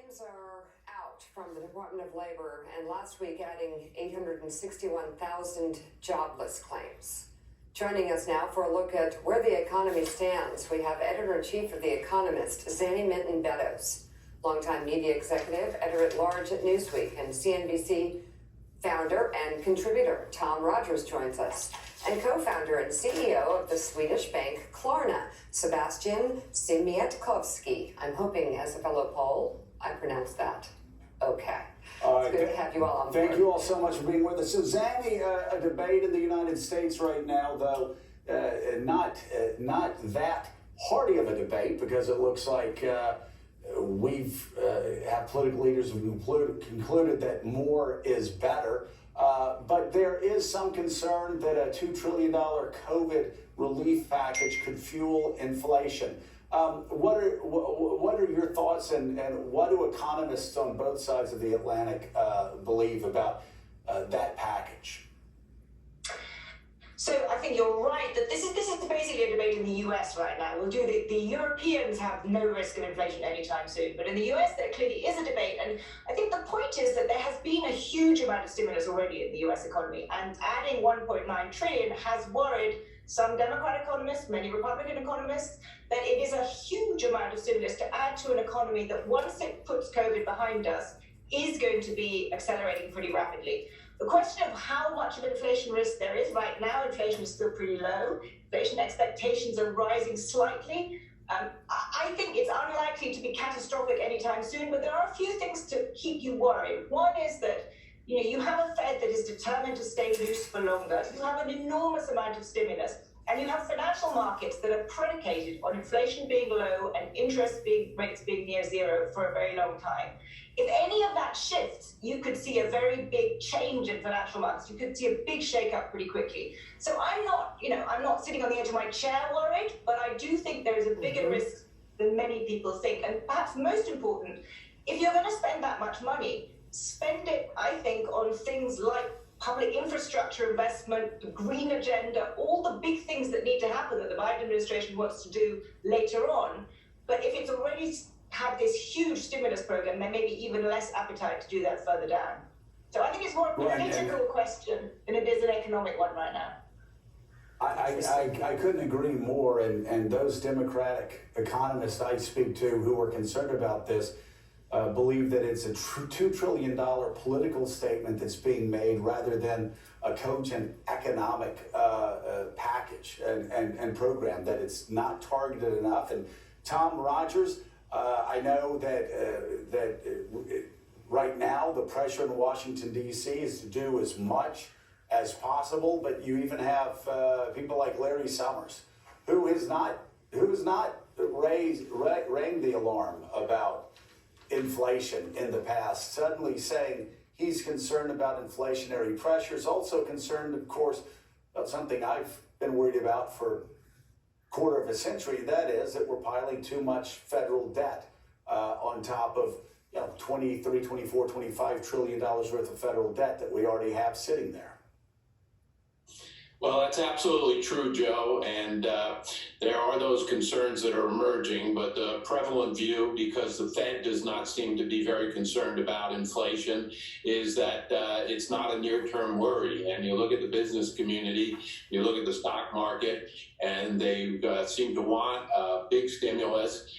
Claims are out from the Department of Labor, and last week adding 861,000 jobless claims. Joining us now for a look at where the economy stands, we have Editor-in-Chief of The Economist, Zanny Minton-Beddoes, longtime media executive, editor-at-large at Newsweek, and CNBC founder and contributor Tom Rogers joins us, and co-founder and CEO of the Swedish bank Klarna, Sebastian Siemiatkowski. I'm hoping, as a fellow Pole, I pronounced that okay. It's good to have you all on board. Thank you all so much for being with us. So, Zanny, a debate in the United States right now, though not that hearty of a debate, because it looks like we've have political leaders who concluded that more is better. But there is some concern that a $2 trillion COVID relief package could fuel inflation. What are your thoughts, and what do economists on both sides of the Atlantic believe about that package? So I think you're right that this is basically a debate in the US right now. The Europeans have no risk of inflation anytime soon, but in the US there clearly is a debate, and I think the point is that there has been a huge amount of stimulus already in the US economy, and adding 1.9 trillion has worried some Democrat economists, many Republican economists, that it is a huge amount of stimulus to add to an economy that, once it puts COVID behind us, is going to be accelerating pretty rapidly. The question of how much of inflation risk there is right now, inflation is still pretty low. Inflation expectations are rising slightly. I think it's unlikely to be catastrophic anytime soon, but there are a few things to keep you worried. One is that you have a Fed that is determined to stay loose for longer. You have an enormous amount of stimulus, and you have financial markets that are predicated on inflation being low and interest rates being near zero for a very long time. If any of that shifts, you could see a very big change in financial markets. You could see a big shakeup pretty quickly. So I'm not sitting on the edge of my chair worried, but I do think there is a bigger risk than many people think. And perhaps most important, if you're going to spend that much money, spend it, I think, on things like public infrastructure investment, the green agenda, all the big things that need to happen that the Biden administration wants to do later on. But if it's already had this huge stimulus program, there may be even less appetite to do that further down. So I think it's more a political question than it is an economic one right now. I couldn't agree more, and those Democratic economists I speak to who are concerned about this believe that it's a $2 trillion political statement that's being made rather than a cogent economic package and program, that it's not targeted enough. And Tom Rogers, I know that right now the pressure in Washington, D.C. is to do as much as possible, but you even have people like Larry Summers, who has not rang the alarm about inflation in the past, suddenly saying he's concerned about inflationary pressures, also concerned, of course, about something I've been worried about for quarter of a century, that is that we're piling too much federal debt on top of 23, 24, $25 trillion worth of federal debt that we already have sitting there. Well, that's absolutely true, Joe, and there are those concerns that are emerging, but the prevalent view, because the Fed does not seem to be very concerned about inflation, is that it's not a near-term worry. And you look at the business community, you look at the stock market, and they seem to want a big stimulus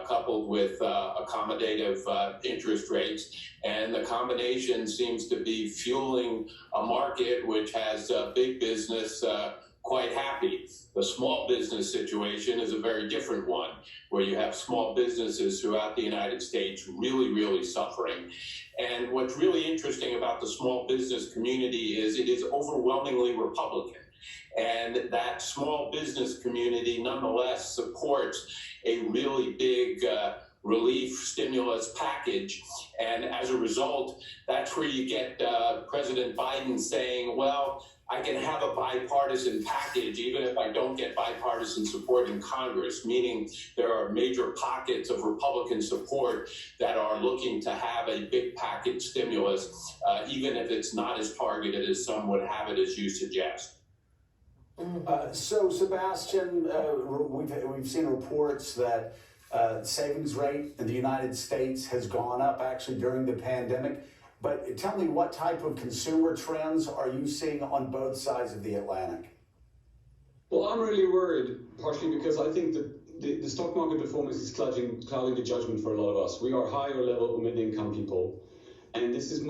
coupled with accommodative interest rates. And the combination seems to be fueling a market which has big business quite happy. The small business situation is a very different one, where you have small businesses throughout the United States really, really suffering. And what's really interesting about the small business community is it is overwhelmingly Republican. And that small business community nonetheless supports a really big relief stimulus package. And as a result, that's where you get President Biden saying, well, I can have a bipartisan package even if I don't get bipartisan support in Congress, meaning there are major pockets of Republican support that are looking to have a big package stimulus, even if it's not as targeted as some would have it, as you suggest. So, Sebastian, we've seen reports that savings rate in the United States has gone up actually during the pandemic. But tell me, what type of consumer trends are you seeing on both sides of the Atlantic? Well, I'm really worried, partially because I think that the stock market performance is clouding the judgment for a lot of us. We are higher level mid-income people, and this is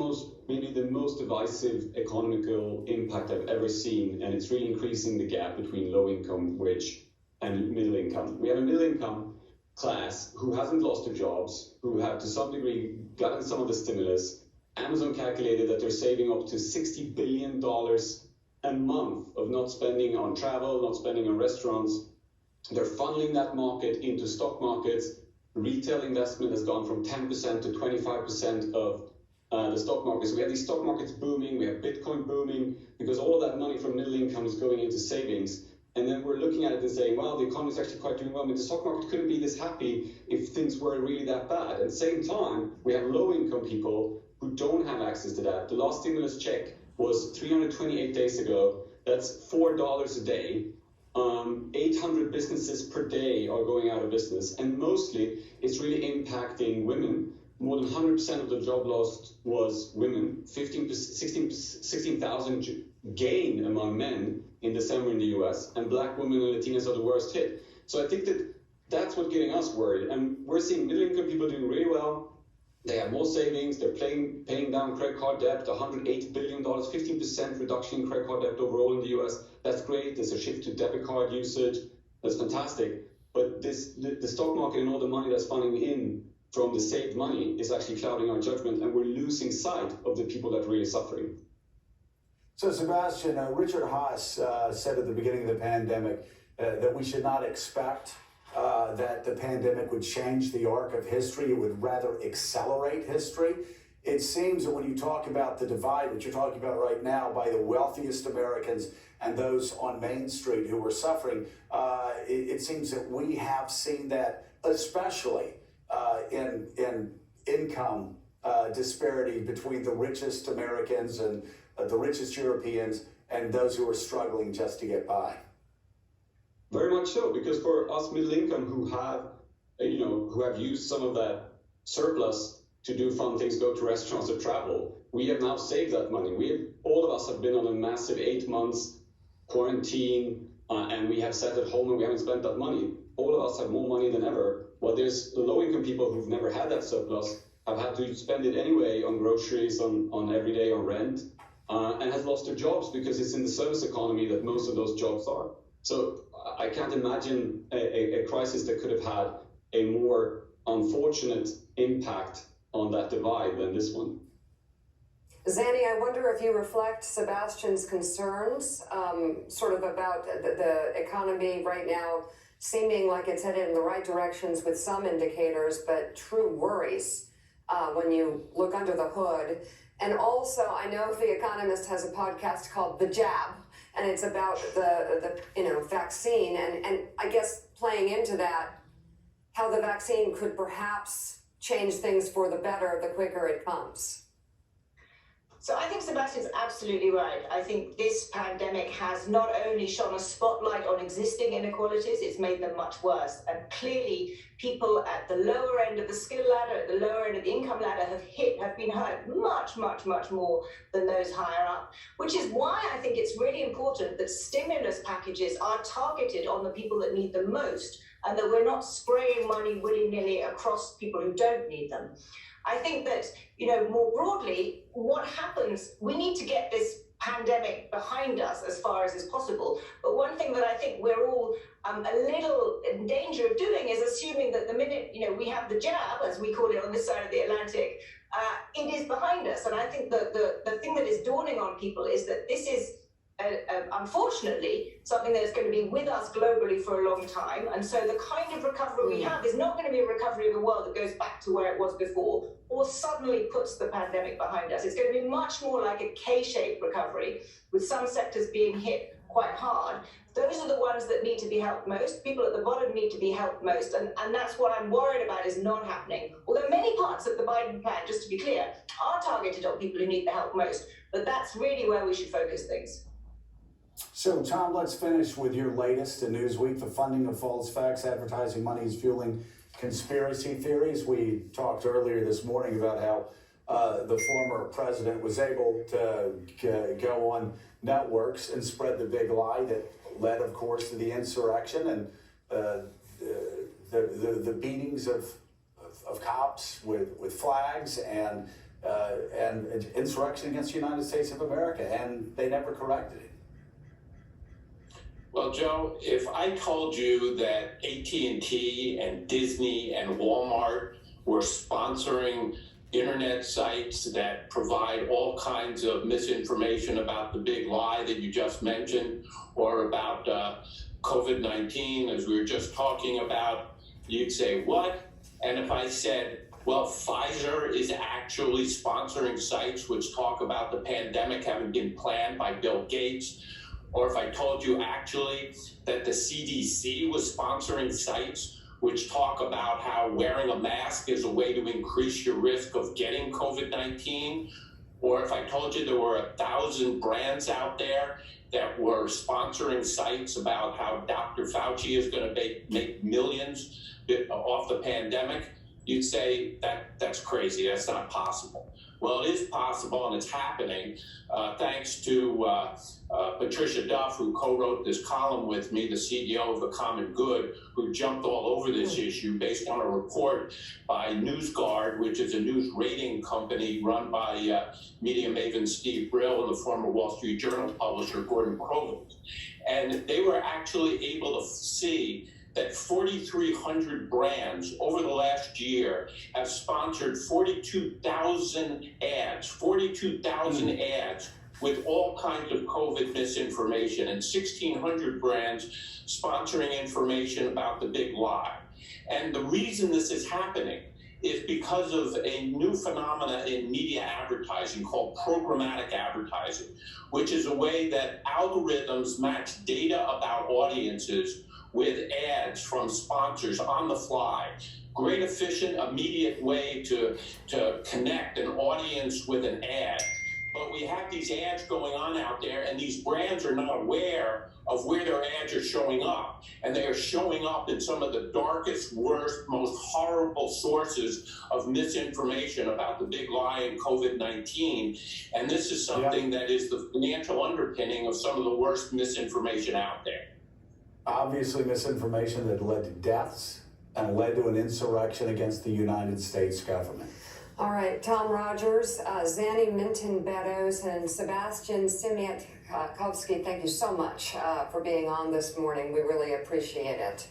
maybe the most divisive economical impact I've ever seen, and it's really increasing the gap between low income, rich, and middle income. We have a middle income class who hasn't lost their jobs, who have to some degree gotten some of the stimulus. Amazon calculated that they're saving up to $60 billion a month of not spending on travel, not spending on restaurants. They're funneling that market into stock markets. Retail investment has gone from 10% to 25% of the stock market. So we have these stock markets booming, we have Bitcoin booming, because all of that money from middle income is going into savings. And then we're looking at it and saying, well, the economy is actually quite doing well. I mean, the stock market couldn't be this happy if things were really that bad. At the same time, we have low income people who don't have access to that. The last stimulus check was 328 days ago. That's $4 a day. 800 businesses per day are going out of business. And mostly, it's really impacting women. More than 100% of the job loss was women. 16,000 gain among men in December in the US. And Black women and Latinas are the worst hit. So I think that that's what's getting us worried. And we're seeing middle-income people doing really well. They have more savings. They're paying down credit card debt, $108 billion, 15% reduction in credit card debt overall in the US. That's great. There's a shift to debit card usage. That's fantastic. But the stock market and all the money that's funding in from the saved money is actually clouding our judgment, and we're losing sight of the people that are really suffering. So, Sebastian, Richard Haas said at the beginning of the pandemic that we should not expect that the pandemic would change the arc of history. It would rather accelerate history. It seems that when you talk about the divide, which you're talking about right now, by the wealthiest Americans and those on Main Street who are suffering, it seems that we have seen that, especially in income disparity between the richest Americans and the richest Europeans and those who are struggling just to get by. Very much so, because for us middle income who have used some of that surplus to do fun things, go to restaurants or travel, we have now saved that money. All of us have been on a massive 8 months quarantine, and we have sat at home and we haven't spent that money. All of us have more money than ever. Well, there's the low income people who've never had that surplus, have had to spend it anyway on groceries, on every day, on rent, and has lost their jobs because it's in the service economy that most of those jobs are. So I can't imagine a crisis that could have had a more unfortunate impact on that divide than this one. Zanny, I wonder if you reflect Sebastian's concerns sort of about the economy right now seeming like it's headed in the right directions with some indicators, but true worries when you look under the hood. And also, I know The Economist has a podcast called The Jab, and it's about the vaccine, and I guess playing into that, how the vaccine could perhaps change things for the better the quicker it comes. So I think Sebastian's absolutely right. I think this pandemic has not only shone a spotlight on existing inequalities, it's made them much worse. And clearly, people at the lower end of the skill ladder, at the lower end of the income ladder have been hurt much, much, much more than those higher up, which is why I think it's really important that stimulus packages are targeted on the people that need them most, and that we're not spraying money willy-nilly across people who don't need them. I think that, more broadly, what happens, we need to get this pandemic behind us as far as is possible. But one thing that I think we're all a little in danger of doing is assuming that the minute, we have the jab, as we call it on this side of the Atlantic, it is behind us. And I think that the thing that is dawning on people is that this is unfortunately, something that is going to be with us globally for a long time. And so the kind of recovery we have is not going to be a recovery of a world that goes back to where it was before or suddenly puts the pandemic behind us. It's going to be much more like a K-shaped recovery, with some sectors being hit quite hard. Those are the ones that need to be helped most. People at the bottom need to be helped most. And that's what I'm worried about is not happening. Although many parts of the Biden plan, just to be clear, are targeted on people who need the help most. But that's really where we should focus things. So, Tom, let's finish with your latest in Newsweek. The funding of false facts advertising money is fueling conspiracy theories. We talked earlier this morning about how the former president was able to go on networks and spread the big lie that led, of course, to the insurrection and the beatings of cops with flags and insurrection against the United States of America, and they never corrected it. Well, Joe, if I told you that AT&T and Disney and Walmart were sponsoring internet sites that provide all kinds of misinformation about the big lie that you just mentioned, or about COVID-19, as we were just talking about, you'd say, what? And if I said, well, Pfizer is actually sponsoring sites which talk about the pandemic having been planned by Bill Gates, or if I told you actually that the CDC was sponsoring sites which talk about how wearing a mask is a way to increase your risk of getting COVID-19, or if I told you there were 1,000 brands out there that were sponsoring sites about how Dr. Fauci is going to make millions off the pandemic, you'd say that's crazy. That's not possible. Well, it is possible, and it's happening thanks to Patricia Duff, who co-wrote this column with me, the CEO of The Common Good, who jumped all over this issue based on a report by NewsGuard, which is a news rating company run by media maven Steve Brill and the former Wall Street Journal publisher Gordon Krovitz. And they were actually able to see that 4,300 brands over the last year have sponsored 42,000 ads, ads with all kinds of COVID misinformation, and 1,600 brands sponsoring information about the big lie. And the reason this is happening is because of a new phenomena in media advertising called programmatic advertising, which is a way that algorithms match data about audiences with ads from sponsors on the fly. Great, efficient, immediate way to connect an audience with an ad. But we have these ads going on out there, and these brands are not aware of where their ads are showing up. And they are showing up in some of the darkest, worst, most horrible sources of misinformation about the big lie and COVID-19. And this is something that is the financial underpinning of some of the worst misinformation out there. Obviously misinformation that led to deaths and led to an insurrection against the United States government. All right, Tom Rogers, Zanny Minton-Beddoes, and Sebastian Siemiatkowski, thank you so much for being on this morning. We really appreciate it.